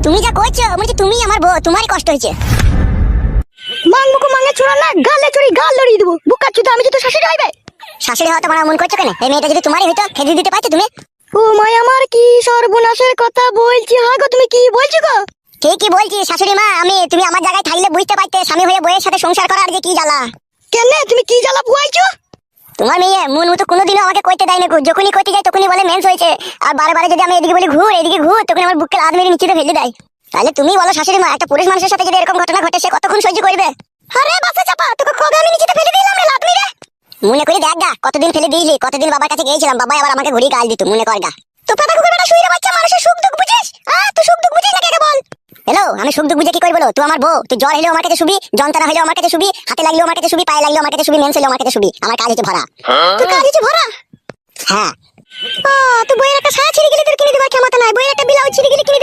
তুমি যা কইছো বলছি তুমি আমার বউ, তোমারই কষ্ট হয়েছে। মাংমুকু মাঙ্গা ছোড়া না, গালে চড়ি গাল লড়িয়ে দেবো। বুকা চুদা, আমি যদি শাশুড়ি হইবে। শাশুড়ি হওয়া তোমার মন করছো কেন? এই মেয়েটা যদি তোমারই হইতো খেতে দিতে পারছো তুমি। ও মাই, আমার কি সর্বনাশের কথা বলছি। হ্যাঁ গো, তুমি কি বলছো গো? ঠিকই বলছি শাশুড়ি মা, তুমি আমার জায়গায় থাকলে বুঝতে পারতে স্বামী হয়ে বউয়ের সাথে সংসার করার যে কি জ্বালা। কেন তুমি কি জ্বালা বুয়াইছো? তোমার মেয়ে মন মতো কোনোদিনও আমাকে কইতে দেয় না, যখনই কইতে যায় তখনই বলে মেন্স হয়েছে। আর বারে বারে যদি আমি এদিকে বলি ঘুর এদিকে ঘুর, তখন আমার বুককে লাদ মেরে নিচে ফেলে দেয়। তাহলে তুমি বলো শাশুড়ি মা, একটা পুরুষ মানুষের সাথে যদি এরকম ঘটনা ঘটে সে কতক্ষণ সহ্য করবে? আরে বাসা চাপা, তোকে কবে আমি নিচে ফেলে দিলাম রে লাদ মেরে? মনে করে দেখ গা, কতদিন ফেলে দিইলি, কতদিন বাবার কাছে গিয়েছিলাম, বাবাই আবার আমাকে ঘুরিয়ে গাল দিত, মনে কর গা। তো পাতা কুকুর বেটা শুইরে বাচ্চা, মানুষের সুখ দুঃখ বুঝিস? তুই সুখ দুঃখ বুঝিস না কাকে বল? হ্যালো, আমি সুখ দুঃখ বুঝে কি করে বলো? তুই আমার বউ, তুই জ্বর হলেও আমার কাছে শুবি, যন্ত্রণা হলেও আমার কাছে শুবি, হাতে লাগলেও আমার কাছে শুবি, পায়ে লাগলেও আমার কাছে শুবি, মেন্স হলেও আমার কাছে শুবি। আমার কাজ হচ্ছে ভরা। তোর কাজ হচ্ছে ভরা? হ্যাঁ। তুই বইয়ের একটা ছায়া ছিঁড়ে গেলি, তোর কিনে দেবার ক্ষমতা নাই। বইয়ের একটা ব্লাউজ ছিঁড়ে গেলি কিনে